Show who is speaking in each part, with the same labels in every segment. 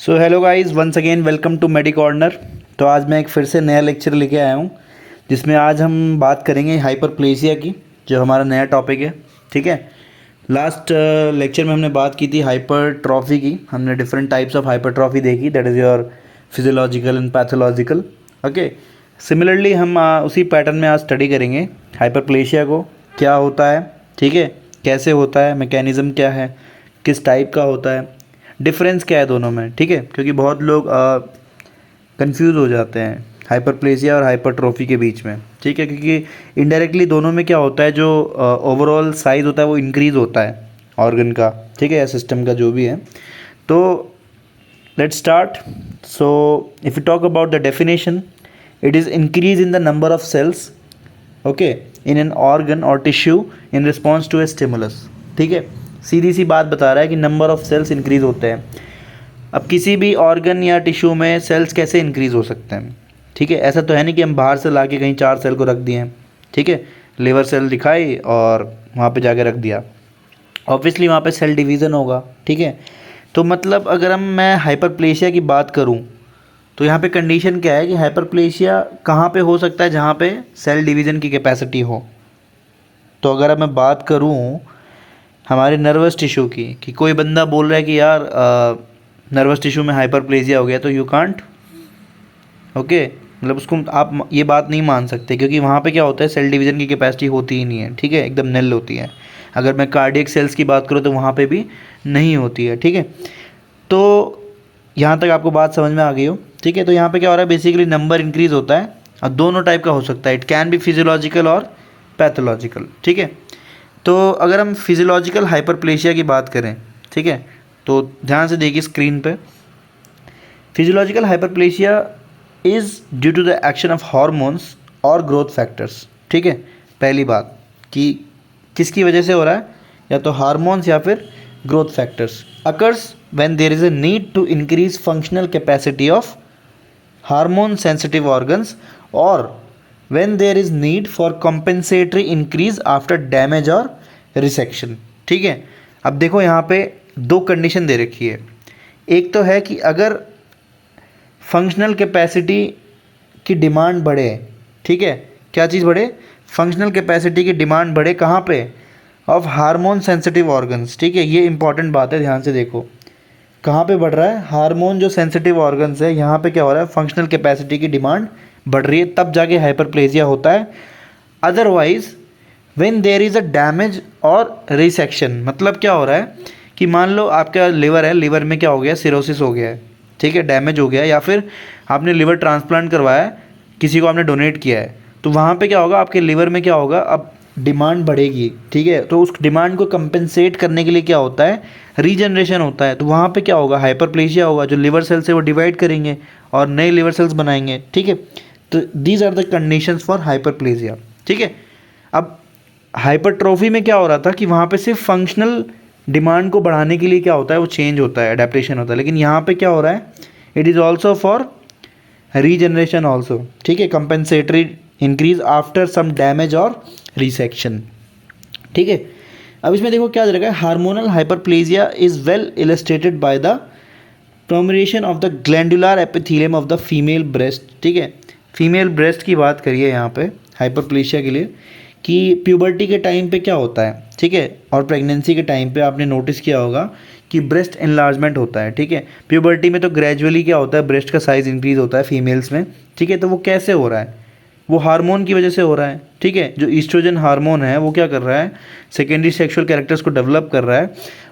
Speaker 1: So hello guys, once again welcome to medi corner. तो आज मैं एक फिर से नया लेक्चर लेके आया हूँ जिसमें आज हम बात करेंगे हाइपरप्लेसिया की, जो हमारा नया टॉपिक है। ठीक है। लास्ट लेक्चर में हमने बात की थी हाइपरट्रॉफी की। हमने डिफरेंट टाइप्स ऑफ हाइपरट्रॉफी देखी, that is your physiological and pathological. Okay. Similarly हम उसी पैटर्न में आज स्टडी करेंगे हाइपरप्लेशिया को, क्या होता है, ठीक है, कैसे होता है, मैकेनिज़्म क्या है, किस टाइप का होता है, डिफरेंस क्या है दोनों में। ठीक है, क्योंकि बहुत लोग कंफ्यूज हो जाते हैं हाइपरप्लेसिया और हाइपरट्रॉफी के बीच में। ठीक है, क्योंकि इनडायरेक्टली दोनों में क्या होता है, जो ओवरऑल साइज़ होता है वो इंक्रीज़ होता है ऑर्गन का, ठीक है, या सिस्टम का, जो भी है। तो let's start. So if you talk about the definition, it is increase in the number of cells, okay, in an organ और tissue in response to a stimulus. ठीक है, सीधी सी बात बता रहा है कि नंबर ऑफ सेल्स इंक्रीज़ होते हैं। अब किसी भी ऑर्गन या टिश्यू में सेल्स कैसे इंक्रीज़ हो सकते हैं? ठीक है, ऐसा तो है नहीं कि हम बाहर से ला के कहीं 4 सेल को रख दिए हैं। ठीक है, लिवर सेल दिखाई और वहाँ पे जाके रख दिया, ऑब्वियसली वहाँ पे सेल डिवीज़न होगा। ठीक है, तो मतलब अगर मैं हाइपरप्लेशिया की बात करूँ तो यहाँ पे कंडीशन क्या है कि हाइपरप्लेशिया कहाँ पे हो सकता है? जहाँ पे सेल डिवीज़न की कैपेसिटी हो। तो अगर अब मैं बात करूँ हमारे नर्वस टिश्यू की, कि कोई बंदा बोल रहा है कि यार नर्वस टिश्यू में हाइपरप्लेजिया हो गया, तो यू कांट, ओके, मतलब उसको आप ये बात नहीं मान सकते, क्योंकि वहाँ पे क्या होता है, सेल डिवीज़न की कैपेसिटी होती ही नहीं है। ठीक है, एकदम निल होती है। अगर मैं कार्डियक सेल्स की बात करूँ तो वहाँ पे भी नहीं होती है। ठीक है, तो यहाँ तक आपको बात समझ में आ गई हो। ठीक है, तो यहाँ पे क्या हो रहा है, बेसिकली नंबर इंक्रीज़ होता है और दोनों टाइप का हो सकता है। इट कैन बी फिजियोलॉजिकल और पैथोलॉजिकल। ठीक है, तो अगर हम फिजियोलॉजिकल हाइपरप्लेशिया की बात करें, ठीक है, तो ध्यान से देखिए स्क्रीन पे। Physiological hyperplasia is due to the action of hormones और ग्रोथ फैक्टर्स। ठीक है, पहली बात कि किसकी वजह से हो रहा है, या तो हार्मोन्स या फिर growth factors. Occurs when there is a need to increase functional capacity of hormone sensitive organs और when there is need for compensatory increase after damage और रिसेक्शन। ठीक है, अब देखो यहाँ पे दो कंडीशन दे रखी है। एक तो है कि अगर फंक्शनल कैपेसिटी की डिमांड बढ़े, ठीक है, क्या चीज़ बढ़े, फंक्शनल कैपेसिटी की डिमांड बढ़े, कहाँ पे, ऑफ हार्मोन सेंसिटिव ऑर्गन्स। ठीक है, ये इंपॉर्टेंट बात है, ध्यान से देखो कहाँ पे बढ़ रहा है, हार्मोन जो सेंसिटिव ऑर्गन्स है, यहाँ पे क्या हो रहा है, फंक्शनल कैपेसिटी की डिमांड बढ़ रही है, तब जाके हाइपरप्लेजिया होता है। Otherwise when there is a damage और रिसेक्शन, मतलब क्या हो रहा है कि मान लो आपका लिवर है, लिवर में क्या हो गया, सिरोसिस हो गया है, ठीक है, डैमेज हो गया है, या फिर आपने लिवर ट्रांसप्लांट करवाया है, किसी को आपने डोनेट किया है, तो वहाँ पे क्या होगा, आपके लिवर में क्या होगा, अब डिमांड बढ़ेगी। ठीक है, तो उस डिमांड को कंपेंसेट करने के लिए क्या होता है, रीजनरेशन होता है। तो वहाँ पे क्या होगा, हाइपरप्लेशिया होगा, जो लिवर सेल्स है वो डिवाइड करेंगे और नए लिवर सेल्स बनाएंगे। ठीक है, तो these are the conditions for hyperplasia. ठीक है, अब हाइपरट्रॉफी में क्या हो रहा था कि वहाँ पे सिर्फ फंक्शनल डिमांड को बढ़ाने के लिए क्या होता है, वो चेंज होता है, अडेप्टेशन होता है। लेकिन यहाँ पे क्या हो रहा है, it is also for regeneration also. ठीक है, compensatory increase after some damage और रिसेक्शन। ठीक है, अब इसमें देखो क्या दे रखा है, hormonal hyperplasia is well illustrated by the proliferation of the glandular epithelium of the female breast. ठीक है, फीमेल ब्रेस्ट की बात करिए यहाँ पे हाइपरप्लेशिया के लिए, कि प्यूबर्टी के टाइम पे क्या होता है, ठीक है, और प्रेगनेंसी के टाइम पे आपने नोटिस किया होगा कि ब्रेस्ट एनलार्जमेंट होता है। ठीक है, प्यूबर्टी में तो ग्रेजुअली क्या होता है, ब्रेस्ट का साइज़ इंक्रीज़ होता है फीमेल्स में। ठीक है, तो वो कैसे हो रहा है, वो हार्मोन की वजह से हो रहा है। ठीक है, जो ईस्ट्रोजन हार्मोन है वो क्या कर रहा है, सेकेंडरी सेक्सुअल कैरेक्टर्स को डेवलप कर रहा है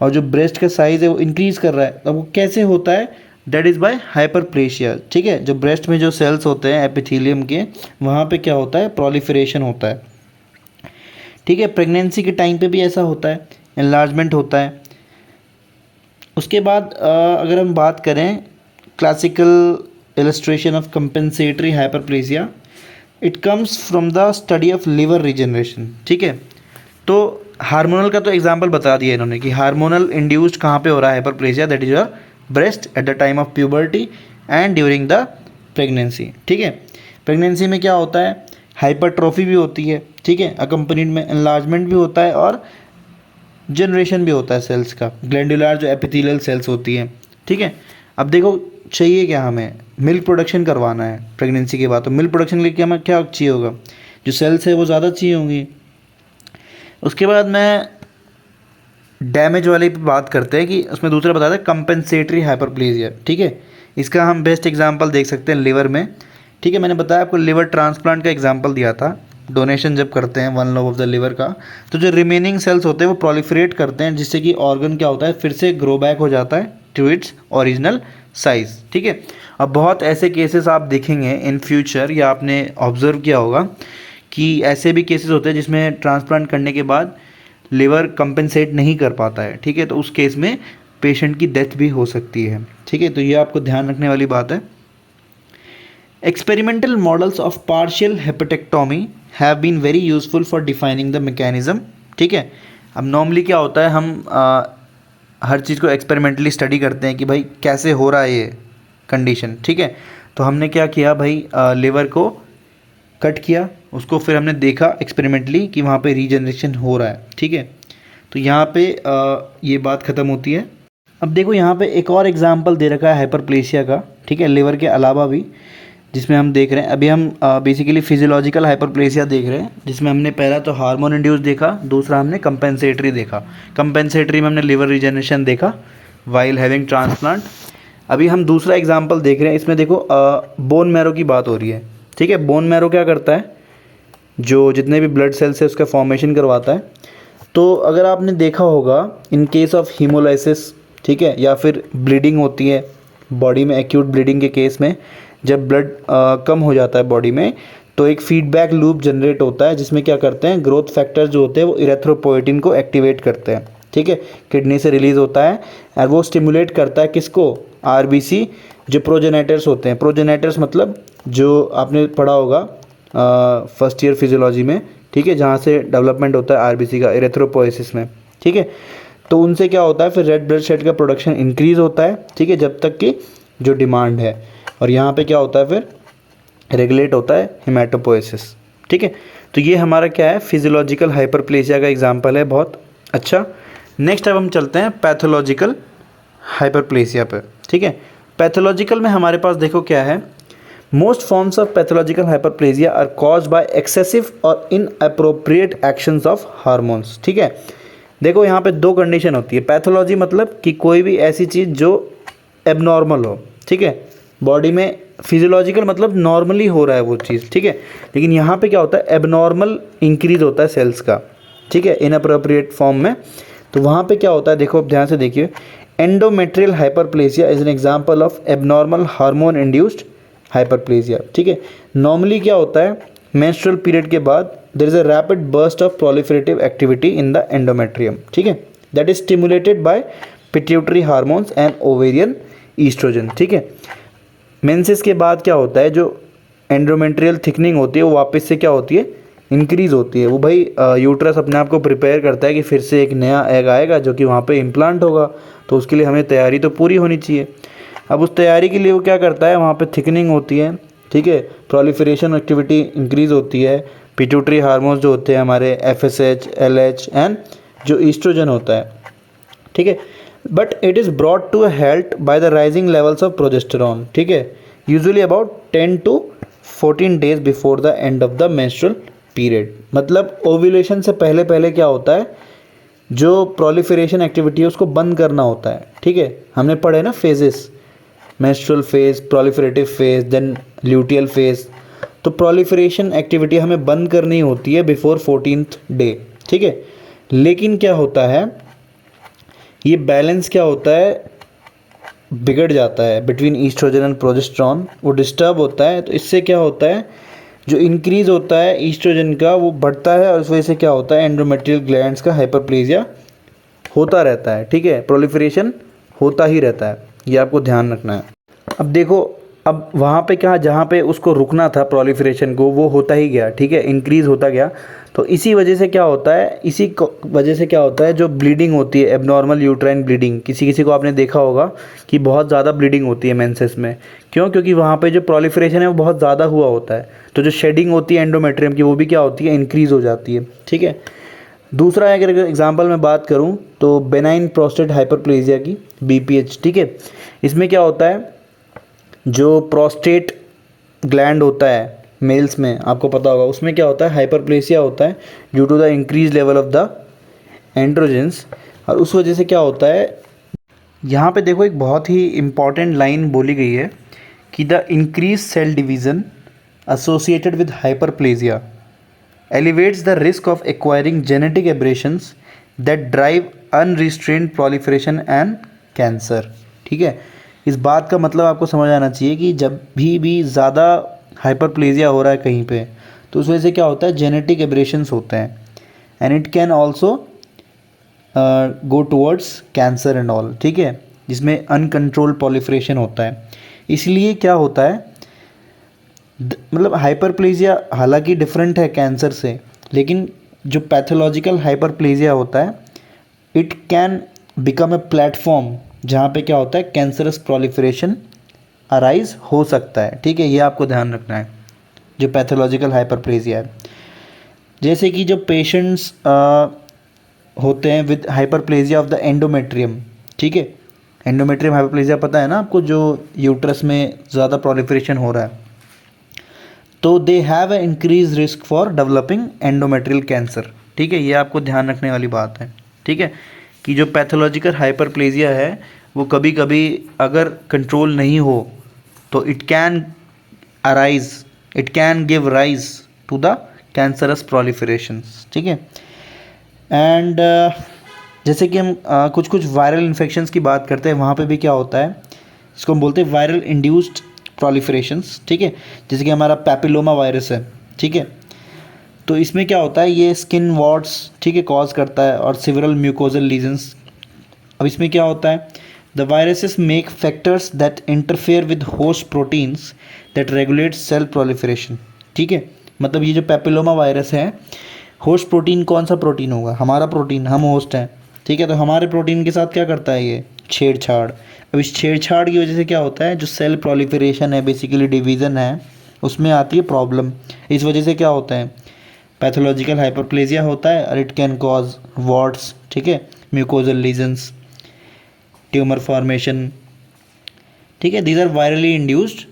Speaker 1: और जो ब्रेस्ट का साइज़ है वो इंक्रीज़ कर रहा है। अब वो कैसे होता है, दैट इज़ बाय हाइपरप्लेशिया। ठीक है, जो ब्रेस्ट में जो सेल्स होते हैं एपिथेलियम के, वहाँ पे क्या होता है, प्रोलिफरेशन होता है। ठीक है, प्रेगनेंसी के टाइम पे भी ऐसा होता है, एनलार्जमेंट होता है। उसके बाद अगर हम बात करें classical illustration of compensatory hyperplasia, it comes from the study of liver regeneration. ठीक है, तो हार्मोनल का तो एग्जांपल बता दिया इन्होंने कि हार्मोनल इंड्यूस्ड कहाँ पे हो रहा है hyperplasia, that is your breast at the time of puberty and during the pregnancy. ठीक है, प्रेगनेंसी में क्या होता है, हाइपरट्रॉफी भी होती है। ठीक है, अकम्पनीड में एनलार्जमेंट भी होता है और जनरेशन भी होता है सेल्स का, ग्लैंडुलर जो एपिथेलियल सेल्स होती हैं। ठीक है, अब देखो चाहिए क्या, हमें मिल्क प्रोडक्शन करवाना है प्रेगनेंसी के बाद, तो मिल्क प्रोडक्शन के लिए हमें क्या चाहिए होगा, जो सेल्स है वो ज़्यादा चाहिए होंगी। उसके बाद मैं डैमेज वाली पे बात करते हैं कि उसमें दूसरा बताते हैं कंपेंसेटरी हाइपरप्लेजिया। ठीक है, इसका हम बेस्ट एग्जांपल देख सकते हैं लिवर में। ठीक है, मैंने बताया आपको लिवर ट्रांसप्लांट का एग्जांपल दिया था। डोनेशन जब करते हैं 1 लोब ऑफ द लिवर का, तो जो रिमेनिंग सेल्स होते हैं वो प्रोलिफरेट करते हैं, जिससे कि ऑर्गन क्या होता है फिर से ग्रो बैक हो जाता है टू इट्स ओरिजिनल साइज़। ठीक है, अब बहुत ऐसे केसेस आप देखेंगे इन फ्यूचर, या आपने ऑब्जर्व किया होगा कि ऐसे भी केसेस होते हैं जिसमें ट्रांसप्लांट करने के बाद लिवर कंपेंसेट नहीं कर पाता है। ठीक है, तो उस केस में पेशेंट की डेथ भी हो सकती है। ठीक है, तो ये आपको ध्यान रखने वाली बात है। Experimental models of partial hepatectomy have been very useful for defining the mechanism. ठीक है, अब नॉर्मली क्या होता है, हम हर चीज़ को एक्सपेरिमेंटली स्टडी करते हैं कि भाई कैसे हो रहा है ये कंडीशन। ठीक है, तो हमने क्या किया भाई, लिवर को कट किया, उसको फिर हमने देखा एक्सपेरिमेंटली कि वहाँ पे रीजनरेशन हो रहा है। ठीक है, तो यहाँ पे ये बात ख़त्म होती है। अब देखो यहाँ पे एक और एग्जांपल दे रखा है हाइपरप्लेसिया का। ठीक है, लिवर के अलावा भी, जिसमें हम देख रहे हैं अभी हम बेसिकली फिजियोलॉजिकल हाइपरप्लेसिया देख रहे हैं, जिसमें हमने पहला तो हार्मोन इंड्यूस देखा, दूसरा हमने कंपेंसेटरी देखा। कंपेंसेटरी में हमने लिवर रीजनरेशन देखा वाइल हैविंग ट्रांसप्लांट। अभी हम दूसरा एग्जांपल देख रहे हैं, इसमें देखो बोन मैरो की बात हो रही है। ठीक है, बोन मैरो क्या करता है, जो जितने भी ब्लड सेल्स है उसका फॉर्मेशन करवाता है। तो अगर आपने देखा होगा इन केस ऑफ हीमोलाइसिस, ठीक है, या फिर ब्लीडिंग होती है बॉडी में, एक्यूट ब्लीडिंग के केस में जब ब्लड कम हो जाता है बॉडी में, तो एक फीडबैक लूप जनरेट होता है, जिसमें क्या करते हैं ग्रोथ फैक्टर्स जो होते हैं वो इरेथ्रोपोएटिन को एक्टिवेट करते हैं। ठीक है, किडनी से रिलीज़ होता है और वो स्टिमुलेट करता है किसको, आरबीसी, जो प्रोजेनेटर्स होते हैं। प्रोजेनेटर्स मतलब जो आपने पढ़ा होगा फर्स्ट ईयर फिजियोलॉजी में। ठीक है, जहाँ से डेवलपमेंट होता है आरबीसी का इरेथ्रोपोएसिस में। ठीक है, तो उनसे क्या होता है फिर रेड ब्लड सेल का प्रोडक्शन इंक्रीज़ होता है। ठीक है, जब तक कि जो डिमांड है, और यहाँ पे क्या होता है फिर रेगुलेट होता है हेमाटोपोएसिस। ठीक है, तो ये हमारा क्या है फिजियोलॉजिकल हाइपरप्लेसिया का एग्जांपल है, बहुत अच्छा। नेक्स्ट अब हम चलते हैं पैथोलॉजिकल हाइपरप्लेसिया पे। ठीक है, पैथोलॉजिकल में हमारे पास देखो क्या है, most forms of pathological hyperplasia are caused by excessive और इनअप्रोप्रिएट एक्शंस ऑफ हार्मोन्स। ठीक है, देखो यहाँ पे दो कंडीशन होती है। पैथोलॉजी मतलब कि कोई भी ऐसी चीज़ जो एबनॉर्मल हो। ठीक है, बॉडी में फिजियोलॉजिकल मतलब नॉर्मली हो रहा है वो चीज़। ठीक है, लेकिन यहाँ पे क्या होता है एबनॉर्मल इंक्रीज होता है सेल्स का। ठीक है, इनअप्रोप्रिएट फॉर्म में। तो वहाँ पे क्या होता है, देखो अब ध्यान से देखिए, endometrial hyperplasia is an example of abnormal hormone induced hyperplasia. ठीक है, नॉर्मली क्या होता है मेंस्ट्रुअल पीरियड के बाद there is a rapid burst of proliferative activity in the endometrium. ठीक है, that is stimulated by pituitary hormones and ovarian oestrogen. ठीक है, मेंसेस के बाद क्या होता है, जो एंडोमेट्रियल थिकनिंग होती है वो वापस से क्या होती है इंक्रीज़ होती है। वो भाई यूट्रस अपने आप को प्रिपेयर करता है कि फिर से एक नया एग आएगा जो कि वहाँ पे इम्प्लांट होगा, तो उसके लिए हमें तैयारी तो पूरी होनी चाहिए। अब उस तैयारी के लिए वो क्या करता है, वहाँ पे थिकनिंग होती है। ठीक है, प्रोलिफरेशन एक्टिविटी इंक्रीज़ होती है, पिट्यूटरी हार्मोन्स जो होते हैं हमारे FSH, LH एंड जो ईस्ट्रोजन होता है। ठीक है, but it is brought to a halt by the rising levels of progesterone. ठीक है, usually about 10 to 14 days before the end of the menstrual period. मतलब ओव्यूलेशन से पहले पहले क्या होता है, जो प्रोलिफरेशन एक्टिविटी है उसको बंद करना होता है। ठीक है, हमने पढ़े ना phases, menstrual phase, proliferative phase, then luteal phase. तो प्रोलिफरेशन एक्टिविटी हमें बंद करनी होती है बिफोर 14th डे। ठीक है, लेकिन क्या होता है, ये बैलेंस क्या होता है बिगड़ जाता है बिटवीन ईस्ट्रोजन एंड प्रोजेस्टेरॉन, वो डिस्टर्ब होता है। तो इससे क्या होता है, जो इंक्रीज़ होता है ईस्ट्रोजन का वो बढ़ता है, और इस वजह से क्या होता है एंडोमेट्रियल ग्लैंड्स का हाइपरप्लेजिया होता रहता है। ठीक है, प्रोलिफरेशन होता ही रहता है, ये आपको ध्यान रखना है। अब देखो, अब वहाँ पे क्या, जहाँ पे उसको रुकना था प्रोलिफरेशन को, वो होता ही गया। ठीक है, इंक्रीज़ होता गया। तो इसी वजह से क्या होता है, वजह से क्या होता है, जो ब्लीडिंग होती है एबनॉर्मल यूट्राइन ब्लीडिंग, किसी किसी को आपने देखा होगा कि बहुत ज़्यादा ब्लीडिंग होती है मेंसेस में। क्यों? क्योंकि वहाँ पे जो प्रोलिफरेशन है वो बहुत ज़्यादा हुआ होता है, तो जो शेडिंग होती है एंडोमेट्रियम की वो भी क्या होती है इंक्रीज़ हो जाती है। ठीक है, दूसरा अगर एग्जांपल मैं बात करूं तो बेनाइन प्रोस्टेट हाइपरप्लेजिया की, BPH, ठीक है। इसमें क्या होता है, जो प्रोस्टेट ग्लैंड होता है मेल्स में, आपको पता होगा, उसमें क्या होता है, हाइपरप्लेसिया होता है due to the increase level of the androgens. और उस वजह से क्या होता है, यहाँ पे देखो एक बहुत ही इम्पॉर्टेंट लाइन बोली गई है कि the increase cell division associated with hyperplasia elevates the risk of acquiring genetic aberrations that drive unrestrained proliferation and cancer। ठीक है, इस बात का मतलब आपको समझ आना चाहिए कि जब भी ज़्यादा हाइपरप्लेजिया हो रहा है कहीं पे, तो उस वजह से क्या होता है, जेनेटिक एब्रेशंस होते हैं, and it can also go towards cancer and all, ठीक है, जिसमें अनकंट्रोल्ड proliferation होता है। इसलिए क्या होता है, मतलब हाइपरप्लेजिया हालांकि डिफरेंट है कैंसर से, लेकिन जो पैथोलॉजिकल हाइपरप्लेजिया होता है, it can become a platform जहाँ पे क्या होता है, कैंसरस प्रोलिफरेशन अराइज हो सकता है। ठीक है, ये आपको ध्यान रखना है जो पैथोलॉजिकल हाइपरप्लेजिया है। जैसे कि जो पेशेंट्स होते हैं with hyperplasia of the endometrium, ठीक है, एंडोमेट्रियम हाइपरप्लेजिया पता है ना आपको, जो यूट्रस में ज़्यादा प्रोलिफरेशन हो रहा है, तो they have a increase risk for developing endometrial cancer. ठीक है, ये आपको ध्यान रखने वाली बात है। ठीक है, कि जो पैथोलॉजिकल हाइपरप्लेजिया है वो कभी कभी अगर कंट्रोल नहीं हो तो it can arise, it can give rise to the cancerous proliferations. ठीक है, एंड जैसे कि हम कुछ कुछ वायरल इन्फेक्शंस की बात करते हैं, वहाँ पे भी क्या होता है, इसको हम बोलते हैं वायरल इंड्यूस्ड प्रोलिफरेशंस। ठीक है, जैसे कि हमारा पैपिलोमा वायरस है, ठीक है, तो इसमें क्या होता है, ये स्किन वॉर्ड्स, ठीक है, कॉज करता है, और सिवरल म्यूकोजल लीजन्स। अब इसमें क्या होता है, the viruses make factors that interfere with host proteins that regulate cell proliferation. ठीक है, मतलब ये जो पैपिलोमा वायरस है, होस्ट प्रोटीन कौन सा प्रोटीन होगा, हमारा प्रोटीन, हम होस्ट हैं। ठीक है, तो हमारे प्रोटीन के साथ क्या करता है, ये छेड़छाड़। अब इस छेड़छाड़ की वजह से क्या होता है, जो सेल प्रोलिफरेशन है, बेसिकली डिवीज़न है, उसमें आती है प्रॉब्लम। इस वजह से क्या होता है, पैथोलॉजिकल हाइपरप्लेजिया होता है, और इट कैन कॉज वॉर्ट्स, ठीक है, म्यूकोजल लीजन्स, ट्यूमर फॉर्मेशन। ठीक है, these are virally induced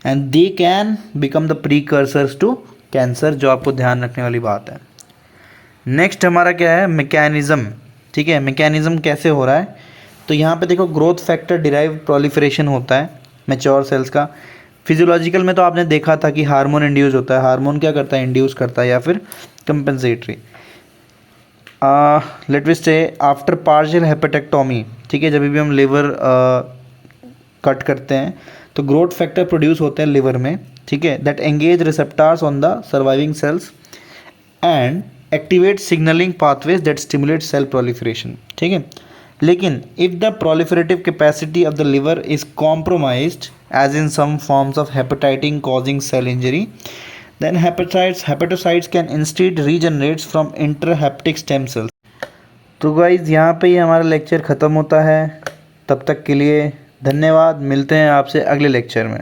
Speaker 1: and they can become the precursors to cancer, जो आपको ध्यान रखने वाली बात है। नेक्स्ट हमारा क्या है, मैकेनिज़्म। ठीक है, मैकेनिज़्म कैसे हो रहा है, तो यहाँ पे देखो ग्रोथ फैक्टर डिराइव प्रोलिफरेशन होता है मैच्योर सेल्स का। फिजियोलॉजिकल में तो आपने देखा था कि हार्मोन इंड्यूस होता है, हार्मोन क्या करता है, इंड्यूस करता है, या फिर कंपनसेटरी। लेट वी से आफ्टर पार्शियल हेपेटेक्टोमी, ठीक है, जब भी हम लिवर कट करते हैं तो ग्रोथ फैक्टर प्रोड्यूस होते हैं लिवर में, ठीक है, that engage receptors on the surviving cells and activate signaling pathways that stimulate cell proliferation. ठीक है, लेकिन if the proliferative capacity of the liver is compromised as in some forms of hepatitis causing cell injury, then hepatocytes can instead regenerates from intrahepatic stem cells। तो guys यहाँ पे ही हमारा lecture ख़त्म होता है। तब तक के लिए धन्यवाद, मिलते हैं आपसे अगले लेक्चर में।